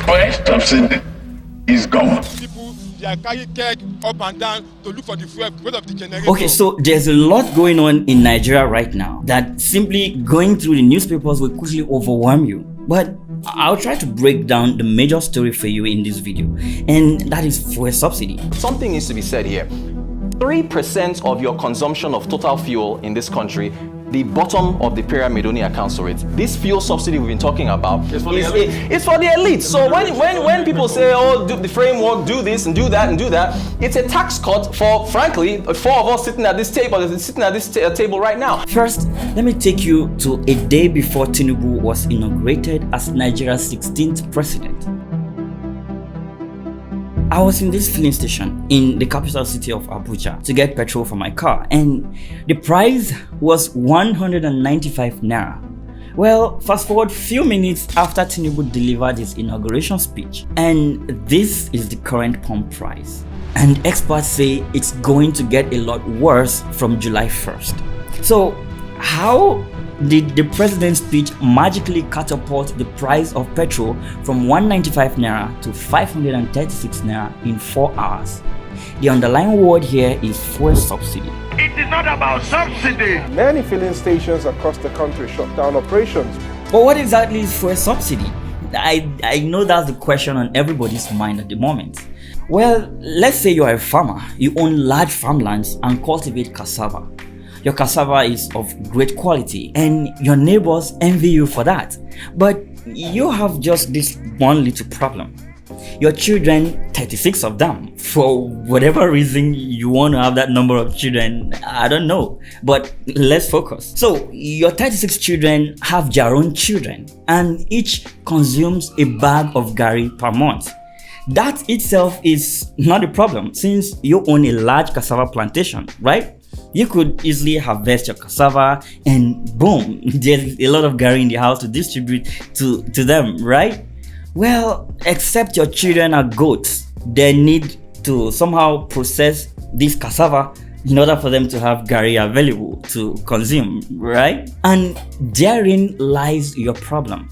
Subsidy is gone. People, they are carrying keg up and down to look for the fuel because of the generator. Okay, so there's a lot going on in Nigeria right now that simply going through the newspapers will quickly overwhelm you. But I'll try to break down the major story for you in this video, and that is fuel subsidy. Something needs to be said here. 3% of your consumption of total fuel in this country, the bottom of the pyramid only accounts for it. This fuel subsidy we've been talking about it's for the elite. So when people say, oh, do the framework, do this and do that and do that, it's a tax cut for, frankly, 4 of us sitting at this table right now. First, let me take you to a day before Tinubu was inaugurated as Nigeria's 16th president. I was in this filling station in the capital city of Abuja to get petrol for my car, and the price was 195 naira. Well, fast forward few minutes after Tinubu delivered his inauguration speech, and this is the current pump price. And experts say it's going to get a lot worse from July 1st. So, how did the president's speech magically catapult the price of petrol from 195 naira to 536 naira in 4 hours? The underlying word here is fuel subsidy. It is not about subsidy. Many filling stations across the country shut down operations. But what exactly is fuel subsidy? I know that's the question on everybody's mind at the moment. Well, let's say you are a farmer. You own large farmlands and cultivate cassava. Your cassava is of great quality and your neighbors envy you for that. But you have just this one little problem. Your children, 36 of them, for whatever reason you want to have that number of children, I don't know, but let's focus. So your 36 children have their own children and each consumes a bag of garri per month. That itself is not a problem since you own a large cassava plantation, right? You could easily harvest your cassava and boom, there's a lot of garri in the house to distribute to them, right? Well, except your children are goats, they need to somehow process this cassava in order for them to have garri available to consume, right? And therein lies your problem.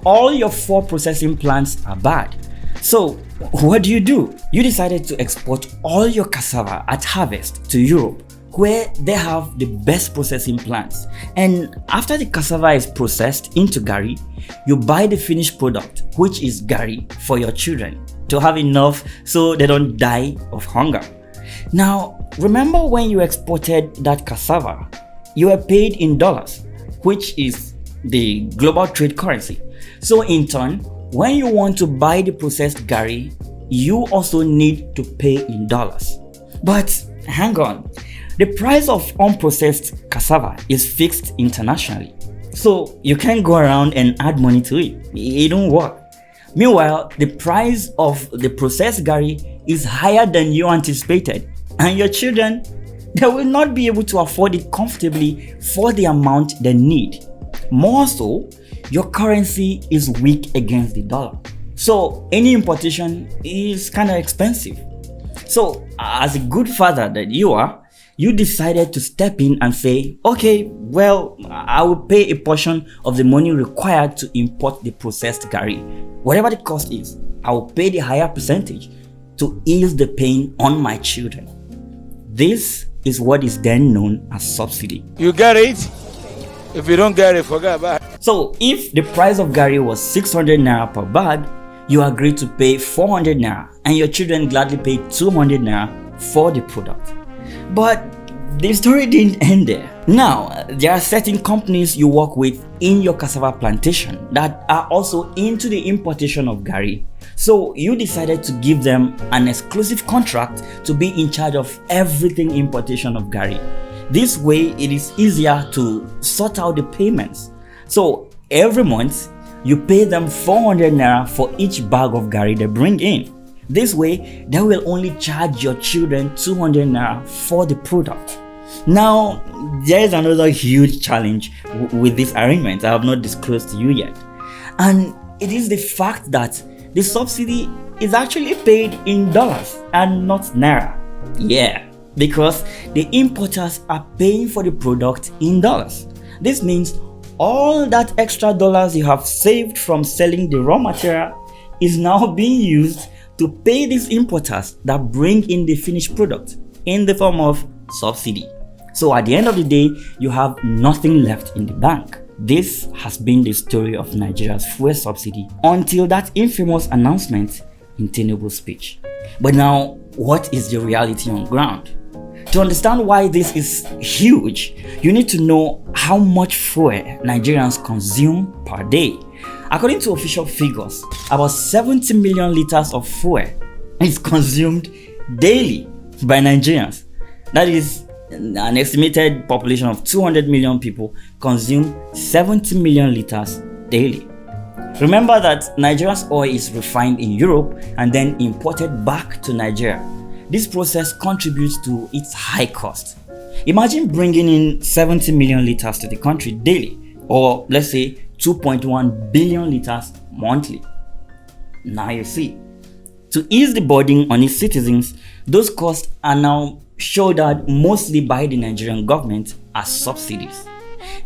All your 4 processing plants are bad. So what do? You decided to export all your cassava at harvest to Europe, where they have the best processing plants. And after the cassava is processed into garri, you buy the finished product, which is garri, for your children to have enough so they don't die of hunger. Now, remember when you exported that cassava, you were paid in dollars, which is the global trade currency. So in turn, when you want to buy the processed garri, you also need to pay in dollars. But hang on. The price of unprocessed cassava is fixed internationally, so you can't go around and add money to it. It don't work. Meanwhile, the price of the processed garri is higher than you anticipated, and your children, they will not be able to afford it comfortably for the amount they need. More so, your currency is weak against the dollar, so any importation is kind of expensive. So, as a good father that you are, you decided to step in and say, okay, well, I will pay a portion of the money required to import the processed garri. Whatever the cost is, I will pay the higher percentage to ease the pain on my children. This is what is then known as subsidy. You get it? If you don't get it, forget about it. So if the price of garri was 600 naira per bag, you agreed to pay 400 naira and your children gladly paid 200 naira for the product. But the story didn't end there. Now, there are certain companies you work with in your cassava plantation that are also into the importation of garri. So you decided to give them an exclusive contract to be in charge of everything importation of garri. This way, it is easier to sort out the payments. So every month, you pay them 400 naira for each bag of garri they bring in. This way, they will only charge your children 200 naira for the product. Now, there is another huge challenge with this arrangement I have not disclosed to you yet. And it is the fact that the subsidy is actually paid in dollars and not naira. Yeah, because the importers are paying for the product in dollars. This means all that extra dollars you have saved from selling the raw material is now being used to pay these importers that bring in the finished product in the form of subsidy. So at the end of the day, you have nothing left in the bank. This has been the story of Nigeria's fuel subsidy until that infamous announcement in Tinubu's speech. But now, what is the reality on ground? To understand why this is huge, you need to know how much fuel Nigerians consume per day. According to official figures, about 70 million liters of fuel is consumed daily by Nigerians. That is, an estimated population of 200 million people consume 70 million liters daily. Remember that Nigeria's oil is refined in Europe and then imported back to Nigeria. This process contributes to its high cost. Imagine bringing in 70 million liters to the country daily, or let's say 2.1 billion liters monthly. Now you see, to ease the burden on its citizens, those costs are now shouldered mostly by the Nigerian government as subsidies.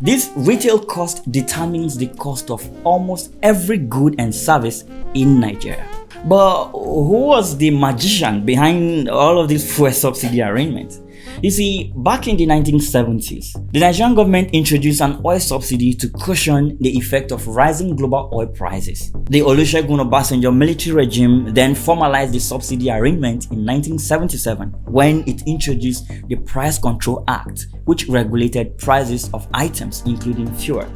This retail cost determines the cost of almost every good and service in Nigeria. But who was the magician behind all of these fuel subsidy arrangements? You see, back in the 1970s, the Nigerian government introduced an oil subsidy to cushion the effect of rising global oil prices. The 𝗬𝗪cie 𝗂𝗧𝗵 military regime then formalized the subsidy arrangement in 1977 when it introduced the Price Control Act, which regulated prices of items including fuel.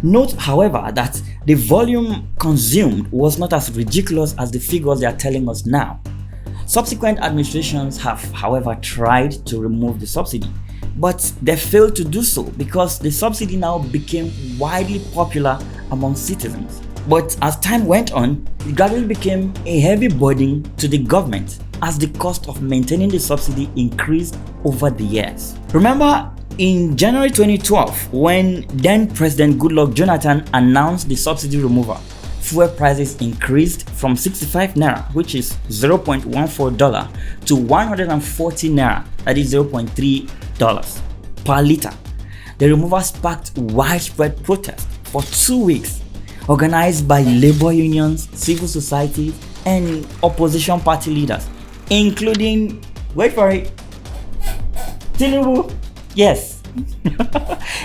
Note, however, that the volume consumed was not as ridiculous as the figures they are telling us now. Subsequent administrations have, however, tried to remove the subsidy, but they failed to do so because the subsidy now became widely popular among citizens. But as time went on, it gradually became a heavy burden to the government as the cost of maintaining the subsidy increased over the years. Remember, in January 2012, when then President Goodluck Jonathan announced the subsidy removal, fuel prices increased from 65 naira, which is $0.14, to 140 naira, that is $0.3 per liter. The removal sparked widespread protest for 2 weeks, organized by labor unions, civil society, and opposition party leaders, including, wait for it, Tinubu. Yes.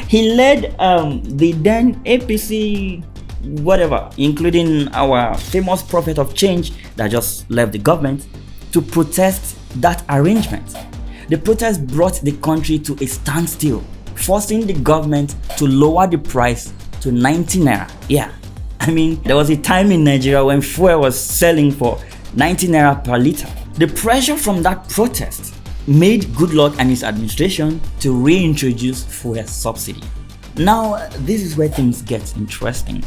He led the then APC whatever, including our famous prophet of change that just left the government, to protest that arrangement. The protest brought the country to a standstill, forcing the government to lower the price to 90 naira. Yeah, I mean, there was a time in Nigeria when fuel was selling for 90 naira per liter. The pressure from that protest made Goodluck and his administration to reintroduce fuel subsidy. Now, this is where things get interesting.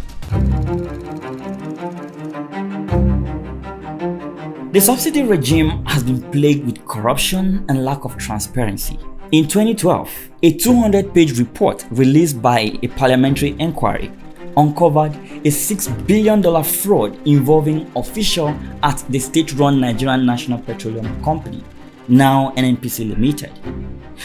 The subsidy regime has been plagued with corruption and lack of transparency. In 2012, a 200-page report released by a parliamentary inquiry uncovered a $6 billion fraud involving officials at the state-run Nigerian National Petroleum Company, now NNPC Limited.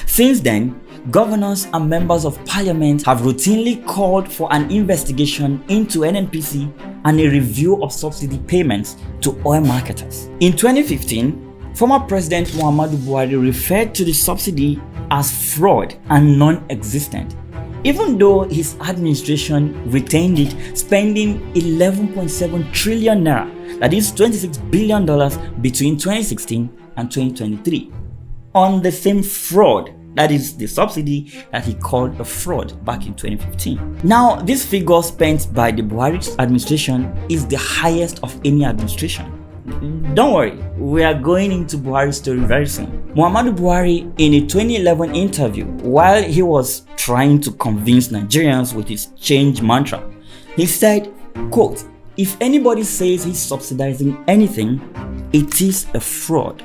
Since then, governors and members of parliament have routinely called for an investigation into NNPC and a review of subsidy payments to oil marketers. In 2015, former President Muhammadu Buhari referred to the subsidy as fraud and non-existent, even though his administration retained it, spending 11.7 trillion naira, that is $26 billion between 2016 and 2023, on the same fraud, that is the subsidy that he called a fraud back in 2015. Now, this figure spent by the Buhari administration is the highest of any administration. Don't worry, we are going into Buhari's story very soon. Muhammadu Buhari, in a 2011 interview, while he was trying to convince Nigerians with his change mantra, he said, quote, "If anybody says he's subsidizing anything, it is a fraud."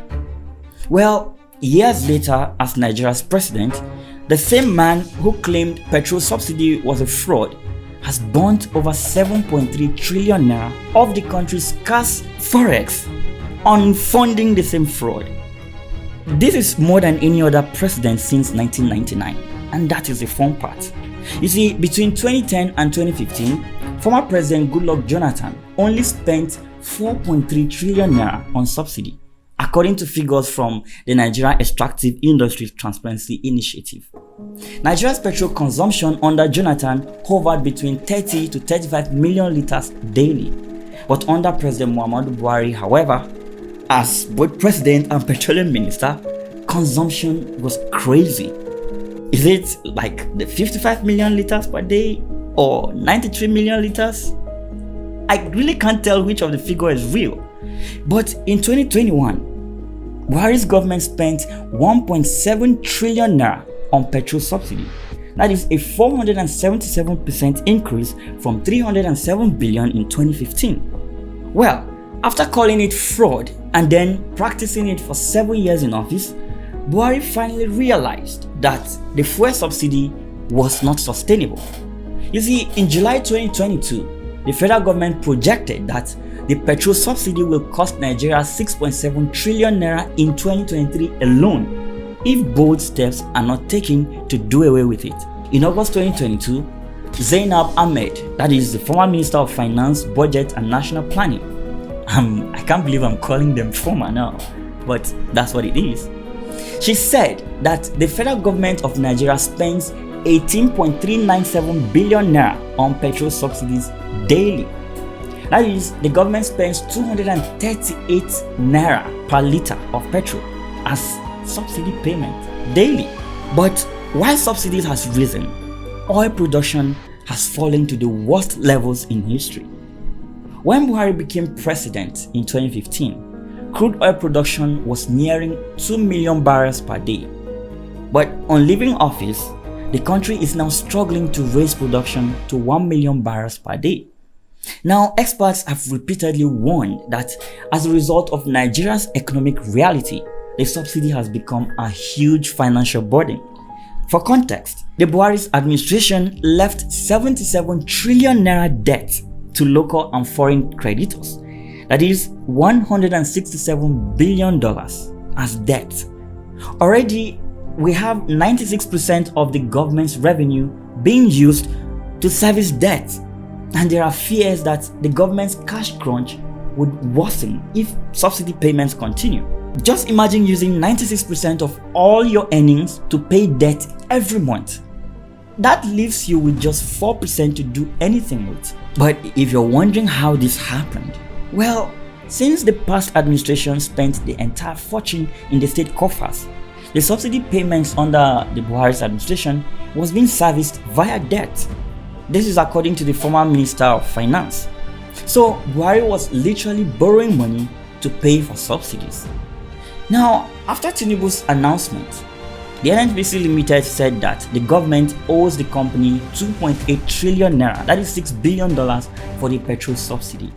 Well, years later, as Nigeria's president, the same man who claimed petrol subsidy was a fraud has burnt over 7.3 trillion naira of the country's scarce forex on funding the same fraud. This is more than any other president since 1999, and that is the fun part. You see, between 2010 and 2015, former President Goodluck Jonathan only spent 4.3 trillion naira on subsidy, according to figures from the Nigeria Extractive Industries Transparency Initiative. Nigeria's petrol consumption under Jonathan hovered between 30 to 35 million liters daily. But under President Muhammadu Buhari, however, as both president and petroleum minister, consumption was crazy. Is it like the 55 million liters per day or 93 million liters? I really can't tell which of the figure is real. But in 2021, Buhari's government spent 1.7 trillion naira on petrol subsidy. That is a 477% increase from 307 billion in 2015. Well, after calling it fraud and then practicing it for 7 years in office, Buhari finally realized that the fuel subsidy was not sustainable. You see, in July 2022, the federal government projected that the petrol subsidy will cost Nigeria 6.7 trillion naira in 2023 alone if bold steps are not taken to do away with it. In August 2022, 𝗪𝗵𝗲𝗄𝗧 𝗵, that is the former Minister of Finance, Budget and National Planning. I can't believe I'm calling them former now, but that's what it is. She said that the federal government of Nigeria spends 18.397 billion naira on petrol subsidies daily. That is, the government spends 238 naira per liter of petrol as subsidy payment daily. But while subsidies has risen, oil production has fallen to the worst levels in history. When Buhari became president in 2015, crude oil production was nearing 2 million barrels per day. But on leaving office, the country is now struggling to raise production to 1 million barrels per day. Now, experts have repeatedly warned that as a result of Nigeria's economic reality, the subsidy has become a huge financial burden. For context, the Buhari's administration left 77 trillion naira debt to local and foreign creditors. That is $167 billion as debt. Already, we have 96% of the government's revenue being used to service debt. And there are fears that the government's cash crunch would worsen if subsidy payments continue. Just imagine using 96% of all your earnings to pay debt every month. That leaves you with just 4% to do anything with. But if you're wondering how this happened, well, since the past administration spent the entire fortune in the state coffers, the subsidy payments under the Buhari's administration was being serviced via debt. This is according to the former Minister of Finance. So Buhari was literally borrowing money to pay for subsidies. Now, after Tinubu's announcement, the NNPC Limited said that the government owes the company 2.8 trillion naira, that is $6 billion for the petrol subsidy.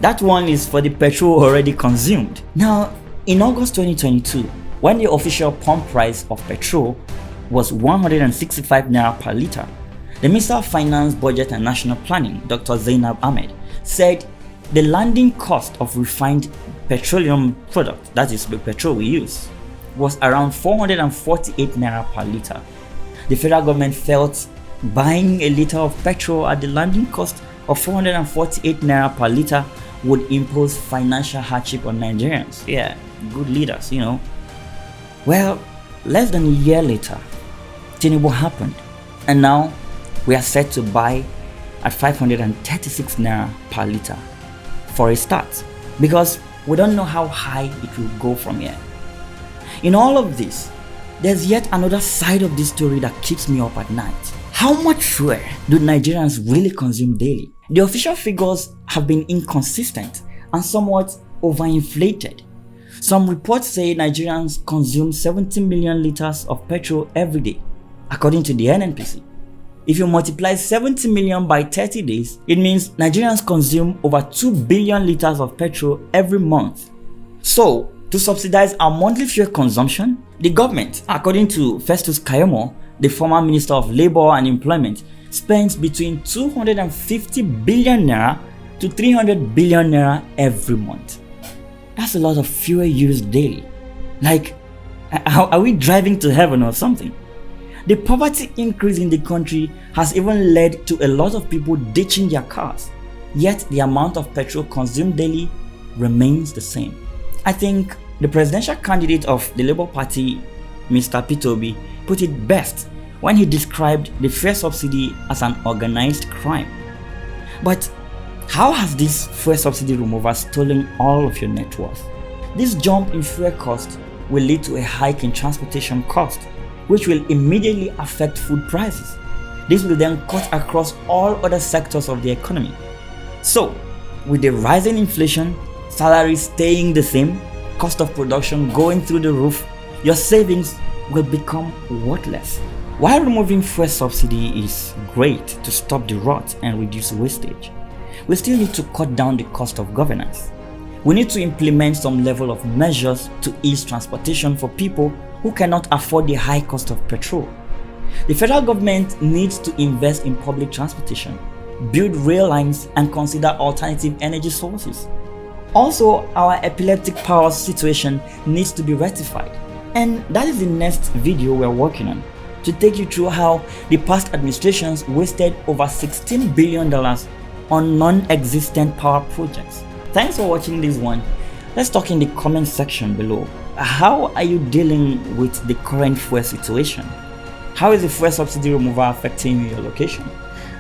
That one is for the petrol already consumed. Now, in August 2022, when the official pump price of petrol was 165 naira per liter, the Minister of Finance, Budget and National Planning, Dr. 𝗪𝗵𝗲𝗄𝗧, said the landing cost of refined petroleum product, that is the petrol we use, was around 448 naira per liter. The federal government felt buying a liter of petrol at the landing cost of 448 naira per liter would impose financial hardship on Nigerians. Yeah, good leaders, you know. Well, less than a year later, Tinubu happened, and now we are set to buy at 536 naira per liter for a start, because we don't know how high it will go from here. In all of this, there's yet another side of this story that keeps me up at night. How much fuel do Nigerians really consume daily? The official figures have been inconsistent and somewhat overinflated. Some reports say Nigerians consume 70 million liters of petrol every day, according to the NNPC. If you multiply 70 million by 30 days, it means Nigerians consume over 2 billion liters of petrol every month. So, to subsidize our monthly fuel consumption, the government, according to 𝗪𝗪𝗂𝗧 𝗂𝗂𝗪, the former Minister of Labor and Employment, spends between 250 billion naira to 300 billion naira every month. That's a lot of fuel used daily. Like, are we driving to heaven or something? The poverty increase in the country has even led to a lot of people ditching their cars. Yet the amount of petrol consumed daily remains the same. I think the presidential candidate of the Labour Party, Mr. Peter Obi, put it best when he described the fuel subsidy as an organized crime. But how has this fuel subsidy removal stolen all of your net worth? This jump in fuel cost will lead to a hike in transportation cost, which will immediately affect food prices. This will then cut across all other sectors of the economy. So, with the rising inflation, salaries staying the same, cost of production going through the roof, your savings will become worthless. While removing fuel subsidy is great to stop the rot and reduce wastage, we still need to cut down the cost of governance. We need to implement some level of measures to ease transportation for people who cannot afford the high cost of petrol. The federal government needs to invest in public transportation, build rail lines, and consider alternative energy sources. Also, our epileptic power situation needs to be rectified, and that is the next video we're working on, to take you through how the past administrations wasted over $16 billion on non-existent power projects. Thanks for watching this one. Let's talk in the comment section below. How are you dealing with the current fuel situation? How is the fuel subsidy removal affecting your location?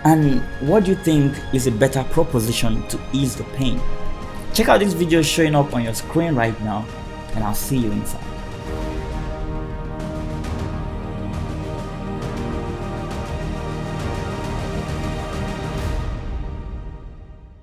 And what do you think is a better proposition to ease the pain? Check out this video showing up on your screen right now, and I'll see you inside.